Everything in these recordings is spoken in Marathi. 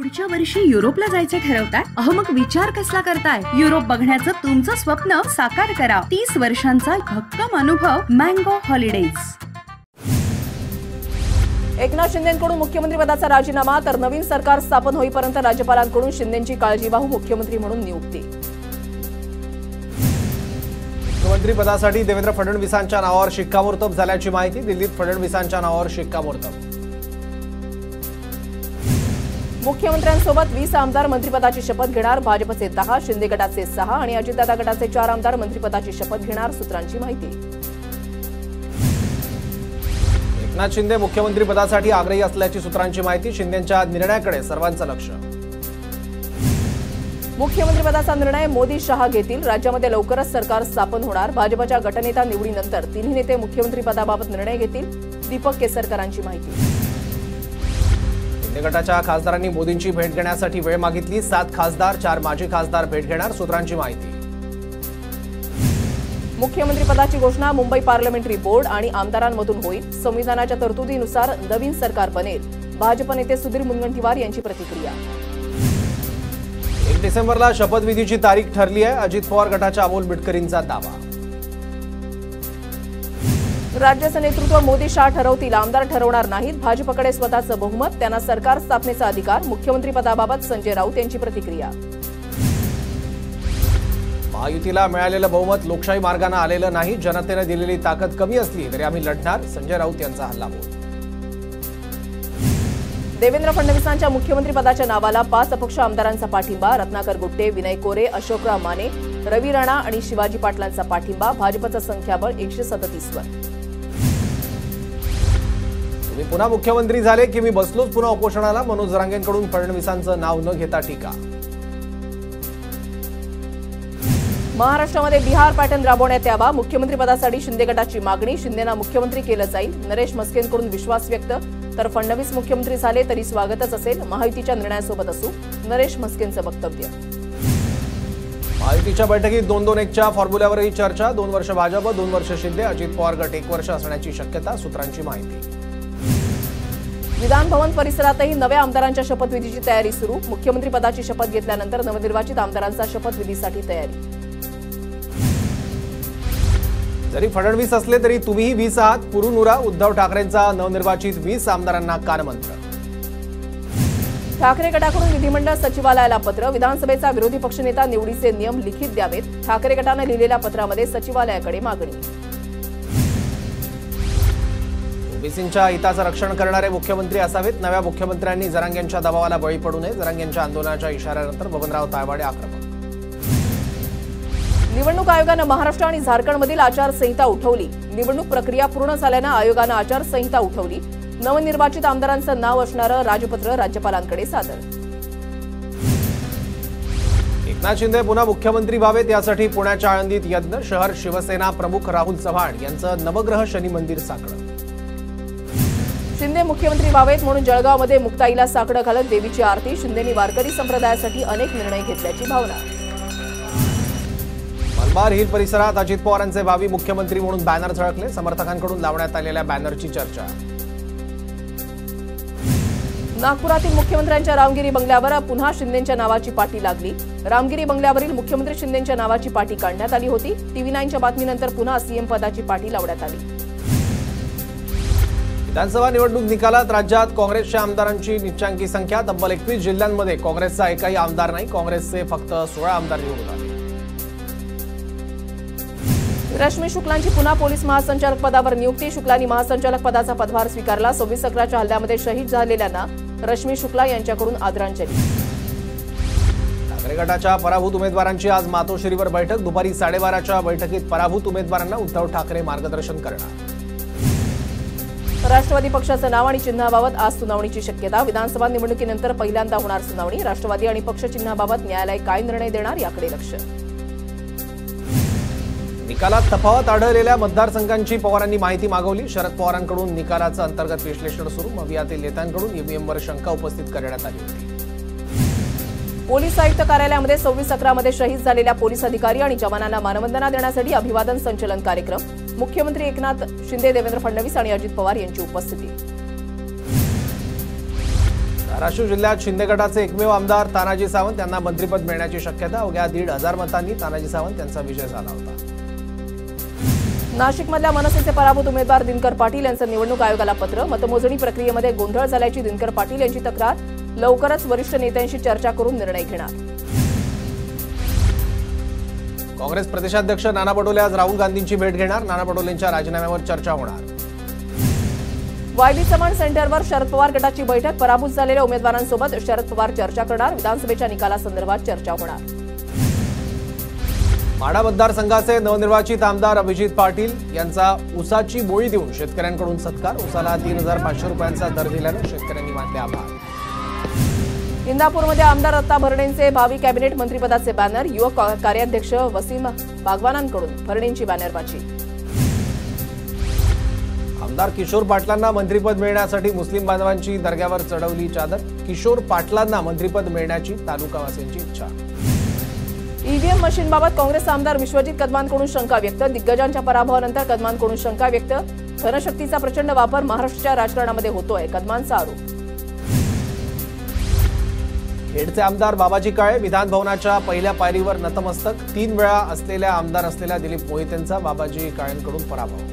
पुढच्या वर्षी युरोपला जायचं ठरवताय? अहो मग विचार कसला करताय? युरोप बघण्याचं तुमचं स्वप्न साकार करा. 30 वर्षांचा भक्कम अनुभव मँगो हॉलिडेज. एकनाथ शिंदेंकडून मुख्यमंत्री पदाचा राजीनामा तर नवीन सरकार स्थापन होईपर्यंत राज्यपालांकडून शिंदेंची काळजीवाहू मुख्यमंत्री म्हणून नियुक्ती. मुख्यमंत्री पदासाठी देवेंद्र फडणवीसांच्या नावावर शिक्कामोर्तब झाल्याची माहिती. दिल्लीत फडणवीसांच्या नावावर शिक्कामोर्तब. मुख्यमंत्र्यांसोबत 20 आमदार मंत्रिपदाची शपथ घेणार. भाजपचे 10, शिंदे गटाचे 6 आणि अजितदादा गटाचे 4 आमदार मंत्रिपदाची शपथ घेणार. सूत्रांची माहिती. एकनाथ शिंदे मुख्यमंत्री पदासाठी आग्रही असल्याची सूत्रांची माहिती. शिंदेंच्या निर्णयाकडे सर्वांचं लक्ष. मुख्यमंत्रीपदाचा निर्णय मोदी शहा घेतील. राज्यामध्ये लवकरच सरकार स्थापन होणार. भाजपच्या गटनेता निवडीनंतर तिन्ही नेते मुख्यमंत्रीपदाबाबत निर्णय घेतील. दीपक केसरकरांची माहिती. शिंदे गटाच्या खासदारांनी मोदींची भेट घेण्यासाठी वेळ मागितली. 7 खासदार 4 माजी खासदार भेट घेणार. सूत्रांची माहिती. मुख्यमंत्रीपदाची घोषणा मुंबई पार्लमेंटरी बोर्ड आणि आमदारांमधून होईल. संविधानाच्या तरतुदीनुसार नवीन सरकार बनेल. भाजप नेते सुधीर मुनगंटीवार यांची प्रतिक्रिया. 1 डिसेंबरला शपथविधीची तारीख ठरली आहे. अजित पवार गटाच्या अमोल मिटकरींचा दावा. राज्याचं नेतृत्व मोदी शहा ठरवतील. आमदार ठरवणार नाहीत. भाजपकडे स्वतःचं बहुमत. त्यांना सरकार स्थापनेचा अधिकार. मुख्यमंत्रीपदाबाबत संजय राऊत यांची प्रतिक्रिया. महायुतीला मिळालेलं बहुमत लोकशाही मार्गाने आलेलं नाही. जनतेने दिलेली ताकद कमी असली तरी आम्ही लढणार. संजय राऊत यांचा हल्लाबोल. देवेंद्र फडणवीसांच्या मुख्यमंत्रीपदाच्या नावाला 5 अपक्ष आमदारांचा पाठिंबा. रत्नाकर गुट्टे, विनय कोरे, अशोकराव माने, रवी राणा आणि शिवाजी पाटलांचा पाठिंबा. भाजपचं संख्याबळ 137 वर. तुम्ही पुन्हा मुख्यमंत्री झाले की मी बसलोच पुन्हा उपोषणाला. मनोज जरांगेंकडून फडणवीसांचं नाव न घेता टीका. महाराष्ट्रामध्ये बिहार पॅटर्न राबवण्यात यावा. मुख्यमंत्रीपदासाठी शिंदे गटाची मागणी. शिंदेना मुख्यमंत्री केलं जाईल. नरेश म्हस्केंकडून विश्वास व्यक्त. तर फडणवीस मुख्यमंत्री झाले तरी स्वागतच असेल. महायुतीच्या निर्णयासोबत असू. नरेश म्हस्केंचं वक्तव्य. महायुतीच्या बैठकीत 2-2-1च्या फॉर्म्युल्यावरही चर्चा. 2 वर्ष भाजप 2 वर्ष शिंदे. अजित पवार गट 1 वर्ष असण्याची शक्यता. सूत्रांची माहिती. विधान भवन परिसरातही नव्या आमदारांच्या शपथविधीची तयारी सुरू. मुख्यमंत्रीपदाची शपथ घेतल्यानंतर नवनिर्वाचित आमदारांचा शपथविधीसाठी तयारी. जरी फडणवीस असले तरी तुम्हीही 20 आहात. पुरुनुरा. उद्धव ठाकरेंचा नवनिर्वाचित 20 आमदारांना कानमंत्र. ठाकरे गटाकडून विधिमंडळ सचिवालयाला पत्र. विधानसभेचा विरोधी पक्षनेता निवडीचे नियम लिखित द्यावेत. ठाकरे गटाने लिहिलेल्या पत्रामध्ये सचिवालयाकडे मागणी. ओबीसींच्या हिताचं रक्षण करणारे मुख्यमंत्री असावेत. नव्या मुख्यमंत्र्यांनी जरांगेंच्या दबावाला बळी पडू नये. जरांगेंच्या आंदोलनाच्या इशाऱ्यानंतर बबनराव तायवाडे आक्रमक. निवडणूक आयोगानं महाराष्ट्र आणि झारखंडमधील आचारसंहिता उठवली. निवडणूक प्रक्रिया पूर्ण झाल्यानं आयोगानं आचारसंहिता उठवली. नवनिर्वाचित आमदारांचं नाव असणारं राजपत्र राज्यपालांकडे सादर. एकनाथ शिंदे पुन्हा मुख्यमंत्री व्हावेत यासाठी पुण्याच्या आळंदीत यज्ञ. शहर शिवसेना प्रमुख राहुल चव्हाण यांचं नवग्रह शनी मंदिर साकडं. शिंदे मुख्यमंत्री व्हावेत म्हणून जळगावमध्ये मुक्ताईला साकडं घालत देवीची आरती. शिंदेंनी वारकरी संप्रदायासाठी अनेक निर्णय घेतल्याची भावना. मलबार हिल परिसरात अजित पवारांचे भावी मुख्यमंत्री म्हणून बॅनर झळकले. समर्थकांकडून लावण्यात आलेल्या बॅनरची चर्चा. नागपुरातील मुख्यमंत्र्यांच्या रामगिरी बंगल्यावर पुन्हा शिंदेंच्या नावाची पाटी लागली. रामगिरी बंगल्यावरील मुख्यमंत्री शिंदेंच्या नावाची पाटी काढण्यात आली होती. TV9च्या बातमीनंतर पुन्हा सीएम पदाची पाटी लावण्यात आली. विधानसभा निवडणूक निकालात राज्यात काँग्रेसच्या आमदारांची निच्चांकी संख्या. तब्बल 21 जिल्ह्यांमध्ये काँग्रेसचा एकही आमदार नाही. काँग्रेसचे फक्त 16 आमदार निवडून आले. रश्मी शुक्लांची पुन्हा पोलीस महासंचालक पदावर नियुक्ती. शुक्लांनी महासंचालक पदाचा पदभार स्वीकारला. 26/11च्या हल्ल्यामध्ये शहीद झालेल्यांना रश्मी शुक्ला यांच्याकडून आदरांजली. ठाकरे गटाच्या पराभूत उमेदवारांची आज मातोश्रीवर बैठक. दुपारी 12:30च्या बैठकीत पराभूत उमेदवारांना उद्धव ठाकरे मार्गदर्शन करणार. राष्ट्रवादी पक्षाचं नाव आणि चिन्हाबाबत आज सुनावणीची शक्यता. विधानसभा निवडणुकीनंतर पहिल्यांदा होणार सुनावणी. राष्ट्रवादी आणि पक्ष चिन्हाबाबत न्यायालय काय निर्णय देणार याकडे लक्ष. निकालात तफावत आढळलेल्या मतदारसंघांची पवारांनी माहिती मागवली. शरद पवारांकडून निकालाचं अंतर्गत विश्लेषण सुरू. मवियातील नेत्यांकडून ईव्हीएमवर शंका उपस्थित करण्यात आली होती. पोलीस आयुक्त कार्यालयामध्ये 26/11मध्ये शहीद झालेल्या पोलीस अधिकारी आणि जवानांना मानवंदना देण्यासाठी अभिवादन संचलन कार्यक्रम. मुख्यमंत्री एकनाथ शिंदे, देवेंद्र फडणवीस आणि अजित पवार यांची उपस्थिती. धाराशिव जिल्ह्यात शिंदे गटाचे एकमेव आमदार तानाजी सावंत यांना मंत्रिपद मिळण्याची शक्यता. अवघ्या 1,500 मतांनी तानाजी सावंत यांचा विजय झाला होता. नाशिकमधल्या मनसेचे पराभूत उमेदवार दिनकर पाटील यांचं निवडणूक आयोगाला पत्र. मतमोजणी प्रक्रियेमध्ये गोंधळ झाल्याची दिनकर पाटील यांची तक्रार. लवकरच वरिष्ठ नेत्यांशी चर्चा करून निर्णय घेणार. काँग्रेस प्रदेशाध्यक्ष नाना पटोले आज राहुल गांधींची भेट घेणार. नाना पटोलेंच्या राजीनाम्यावर चर्चा होणार. वायबी चव्हाण सेंटरवर शरद पवार गटाची बैठक. पराभूत झालेल्या उमेदवारांसोबत शरद पवार चर्चा करणार. विधानसभेच्या निकालासंदर्भात चर्चा होणार. माढा मतदारसंघाचे नवनिर्वाचित आमदार अभिजित पाटील यांचा ऊसाची बोळी देऊन शेतकऱ्यांकडून सत्कार. ऊसाला 3,500 रुपयांचा दर दिल्यानं शेतकऱ्यांनी मानले आभार. इंदापूरमध्ये आमदार दत्ता भरणेंचे भावी कॅबिनेट मंत्रिपदाचे बॅनर. युवक कार्याध्यक्ष वसीम बागवानांकडून भरणेंची बॅनरबाजी. आमदार किशोर पाटलांना मंत्रिपद मिळण्यासाठी मुस्लिम बांधवांची दर्ग्यावर चढवली चादर. किशोर पाटलांना मंत्रिपद मिळण्याची तालुकावासीयांची इच्छा. ईव्हीएम मशीनबाबत काँग्रेस आमदार विश्वजित कदमांकडून शंका व्यक्त. दिग्गजांच्या पराभवानंतर कदमांकडून शंका व्यक्त. धनशक्तीचा प्रचंड वापर महाराष्ट्राच्या राजकारणामध्ये होतोय, कदमांचा आरोप. खेडचे आमदार बाबाजी काळे विधान भवनाच्या पहिल्या पायरीवर नतमस्तक. 3 वेळा असलेल्या आमदार असलेल्या दिलीप मोहितेंचा बाबाजी काळेंकडून पराभव.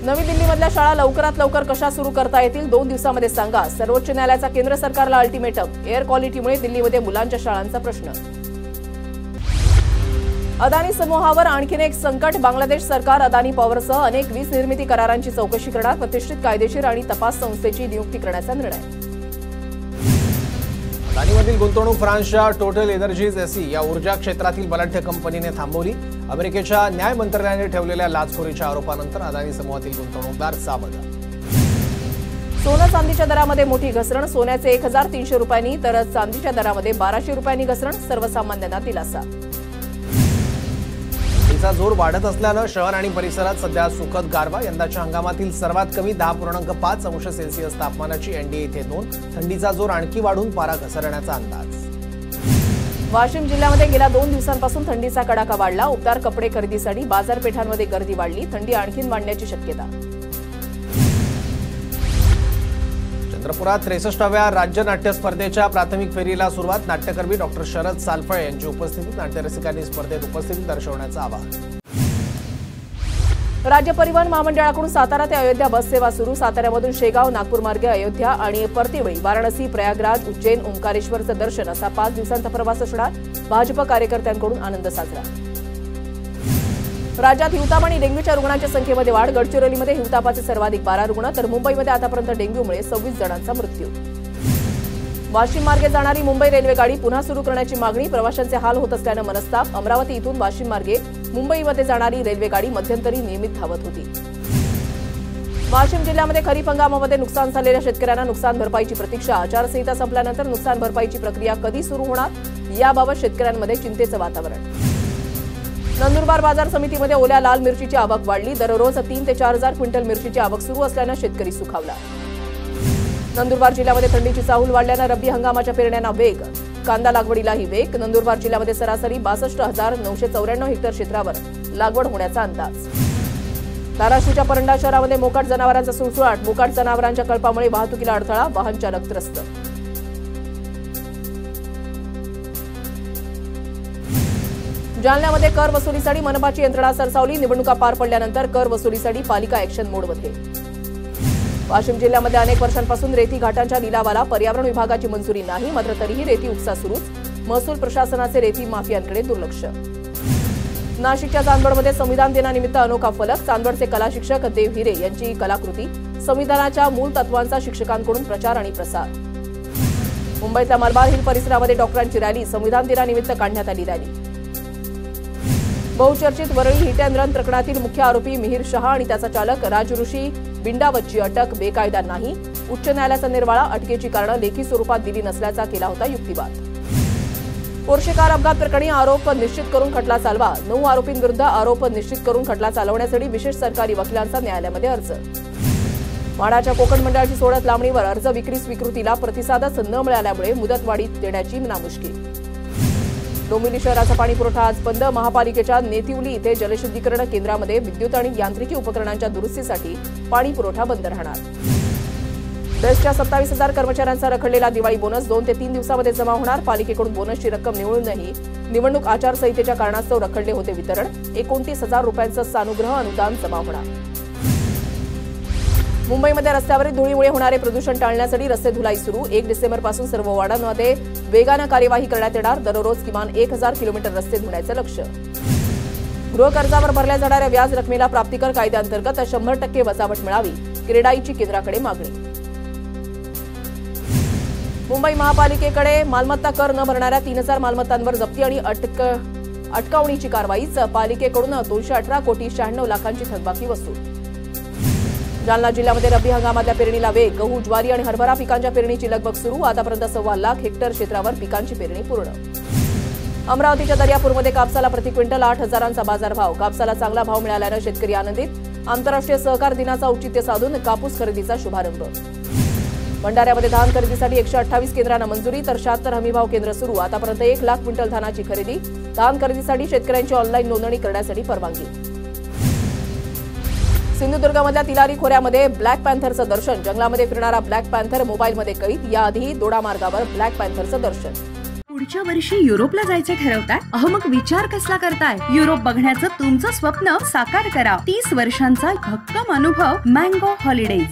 नवी दिल्लीमधल्या शाळा लवकरात लवकर कशा सुरू करता येतील 2 दिवसांमध्ये सांगा. सर्वोच्च न्यायालयाचा केंद्र सरकारला अल्टिमेटम. एअर क्वालिटीमुळे दिल्लीमध्ये मुलांच्या शाळांचा प्रश्न. अदानी समूहावर आणखीन एक संकट. बांगलादेश सरकार अदानी पॉवरसह अनेक वीज निर्मिती करारांची चौकशी करणार. प्रतिष्ठित कायदेशीर आणि तपास संस्थेची नियुक्ती करण्याचा निर्णय. अदानीमधील गुंतवणूक फ्रान्सच्या टोटल एनर्जीज एसी या ऊर्जा क्षेत्रातील बलाढ्य कंपनीने थांबवली. अमेरिकेच्या न्याय मंत्रालयाने ठेवलेल्या लाचखोरीच्या आरोपानंतर अदानी समूहातील गुंतवणूकदार सावध. सोनं चांदीच्या दरामध्ये मोठी घसरण. सोन्याचे 1,300 रुपयांनी तर चांदीच्या दरामध्ये 1,200 रुपयांनी घसरण. सर्वसामान्यांना दिलासा. थंडीचा जोर वाढत असल्यानं शहर आणि परिसरात सध्या सुखद गारवा. यंदाच्या हंगामातील सर्वात कमी 10.5 अंश सेल्सिअस तापमानाची एनडीए इथे नोंद. थंडीचा जोर आणखी वाढून पारा घसरण्याचा अंदाज. वाशिम जिल्ह्यामध्ये गेल्या 2 दिवसांपासून थंडीचा कडाका वाढला. उबदार कपडे खरेदीसाठी बाजारपेठांमध्ये गर्दी वाढली. थंडी आणखीन वाढण्याची शक्यता. चंद्रपुरात 63व्या राज्य नाट्य स्पर्धेच्या प्राथमिक फेरीला सुरुवात. नाट्यकर्मी डॉक्टर शरद सालफळे यांची उपस्थितीत नाट्यरसिकांनी स्पर्धेत उपस्थिती दर्शवण्याचं आवाहन. राज्य परिवहन महामंडळाकडून सातारा ते अयोध्या बस सेवा सुरू. साताऱ्यामधून शेगाव, नागपूर मार्गे अयोध्या आणि परतीवेळी वाराणसी, प्रयागराज, उज्जैन, ओंकारेश्वरचं दर्शन असा 5 दिवसांचा प्रवास असणार. भाजप कार्यकर्त्यांकडून आनंद साजरा. राज्यात हिवताप आणि डेंग्यूच्या रुग्णांच्या संख्येमध्ये वाढ. गडचिरोलीमध्ये हिवतापाचे सर्वाधिक 12 रुग्ण तर मुंबईमध्ये आतापर्यंत डेंग्यूमुळे 26 जणांचा मृत्यू. वाशिम मार्गे जाणारी मुंबई रेल्वे गाडी पुन्हा सुरू करण्याची मागणी. प्रवाशांचे हाल होत असल्यानं मनस्ताप. अमरावती इथून वाशिम मार्गे मुंबईमध्ये जाणारी रेल्वे गाडी मध्यंतरी नियमित धावत होती. वाशिम जिल्ह्यामध्ये खरीप हंगामामध्ये नुकसान झालेल्या शेतकऱ्यांना नुकसान भरपाईची प्रतीक्षा. आचारसंहिता संपल्यानंतर नुकसान भरपाईची प्रक्रिया कधी सुरू होणार याबाबत शेतकऱ्यांमध्ये चिंतेचं वातावरण. नंदुरबार बाजार समितीमध्ये ओल्या लाल मिरचीची आवक वाढली. दररोज 3 ते 4,000 क्विंटल मिरचीची आवक सुरू असल्यानं शेतकरी सुखावला. नंदुरबार जिल्ह्यामध्ये थंडीची चाहूल वाढल्यानं रब्बी हंगामाच्या पेरण्यांना वेग. कांदा लागवडीलाही वेग. नंदुरबार जिल्ह्यामध्ये सरासरी 62,994 हेक्टर क्षेत्रावर लागवड होण्याचा अंदाज. धाराशिवच्या परंडा शहरामध्ये मोकाट जनावरांचा सुळसुळाट. मोकाट जनावरांच्या कळपामुळे वाहतुकीला अडथळा. वाहन चालक त्रस्त. जालन्यामध्ये कर वसुलीसाठी मनपाची यंत्रणा सरसावली. निवडणुका पार पडल्यानंतर कर वसुलीसाठी पालिका ऍक्शन मोडमध्ये. वाशिम जिल्ह्यामध्ये अनेक वर्षांपासून रेती घाटांच्या लिलावाला पर्यावरण विभागाची मंजुरी नाही. मात्र तरीही रेती उपसा सुरूच. महसूल प्रशासनाचे रेती माफियांकडे दुर्लक्ष. नाशिकच्या चांदवडमध्ये संविधान दिनानिमित्त अनोखा फलक. चांदवडचे कला शिक्षक देव हिरे यांची कलाकृती. संविधानाच्या मूळ तत्वांचा शिक्षकांकडून प्रचार आणि प्रसार. मुंबईतल्या मलबार हिल परिसरामध्ये डॉक्टरांची रॅली. संविधान दिनानिमित्त काढण्यात आली रॅली. बहुचर्चित वरळी हिट अँड रन प्रकरणातील मुख्य आरोपी मिहीर शहा आणि त्याचा चालक राजऋषी बिंडावतची अटक बेकायदा नाही. उच्च न्यायालयाचा निर्वाळा. अटकेची कारणं लेखी स्वरूपात दिली नसल्याचा केला होता युक्तिवाद. पोर्शे कार अपघात प्रकरणी आरोप निश्चित करून खटला चालवा. 9 आरोपींविरुद्ध आरोप निश्चित करून खटला चालवण्यासाठी विशेष सरकारी वकिलांचा न्यायालयामध्ये अर्ज. म्हाडाच्या कोकण मंडळाची सोडत लांबणीवर. अर्ज विक्री स्वीकृतीला प्रतिसादच न मिळाल्यामुळे मुदतवाढी देण्याची नामुष्की. डोंबिवली शहराचा पाणीपुरवठा आज बंद. महापालिकेच्या नेतिवली इथे जलशुद्धीकरण केंद्रामध्ये विद्युत आणि यांत्रिकी उपकरणांच्या दुरुस्तीसाठी पाणीपुरवठा बंद राहणार. बेस्टच्या 27,000 कर्मचाऱ्यांचा रखडलेला दिवाळी बोनस 2 ते 3 दिवसांमध्ये जमा होणार. पालिकेकडून बोनसची रक्कम निवळूनही निवडणूक आचारसंहितेच्या कारणास्तव रखडले होते वितरण. 29,000 रुपयांचं सानुग्रह अनुदान जमा होणार. मुंबईमध्ये रस्त्यावरील धुळीमुळे होणारे प्रदूषण टाळण्यासाठी रस्ते धुलाई सुरू. 1 डिसेंबरपासून सर्व वॉर्डांमध्ये वेगानं कार्यवाही करण्यात येणार. दररोज किमान 1,000 किलोमीटर रस्ते धुण्याचं लक्ष्य. गृहकर्जावर भरल्या जाणाऱ्या व्याज रकमेला प्राप्तिकर कायद्याअंतर्गत 100% वजावट मिळावी. क्रेडाईची केंद्राकडे मागणी. मुंबई महापालिकेकडे मालमत्ता कर न भरणाऱ्या 3,000 मालमत्तांवर जप्ती आणि अटकावणीची कारवाई. पालिकेकडून 218 कोटी 96 लाखांची थकबाकी वसूल. जालना जिल्ह्यामध्ये रब्बी हंगामातल्या पेरणीला वेग. गहू, ज्वारी आणि हरभरा पिकांच्या पेरणीची लगबग सुरू. आतापर्यंत 1.25 लाख हेक्टर क्षेत्रावर पिकांची पेरणी पूर्ण. अमरावतीच्या दर्यापूरमध्ये कापसाला प्रति क्विंटल 8,000चा बाजारभाव. कापसाला चांगला भाव मिळाल्यानं शेतकरी आनंदित. आंतरराष्ट्रीय सहकार दिनाचा औचित्य साधून कापूस खरेदीचा शुभारंभ. भंडाऱ्यामध्ये धान खरेदीसाठी 128 केंद्रांना मंजुरी तर 76 हमीभाव केंद्र सुरू. आतापर्यंत 1 लाख क्विंटल धानाची खरेदी. धान खरेदीसाठी शेतकऱ्यांची ऑनलाईन नोंदणी करण्यासाठी परवानगी. सिंधुदुर्गमधल्या तिलारी खोऱ्यामध्ये ब्लॅक पॅन्थरचं दर्शन. जंगलामध्ये फिरणारा ब्लॅक पॅन्थर मोबाईलमध्ये कैद. याआधी दोडामार्गावर ब्लॅक पॅन्थरचं दर्शन. पुढच्या वर्षी युरोपला जायचं ठरवताय? मग विचार कसला करताय? युरोप बघण्याचं तुमचं स्वप्न साकार करा. 30 वर्षांचा भक्कम अनुभव मँगो हॉलिडेज.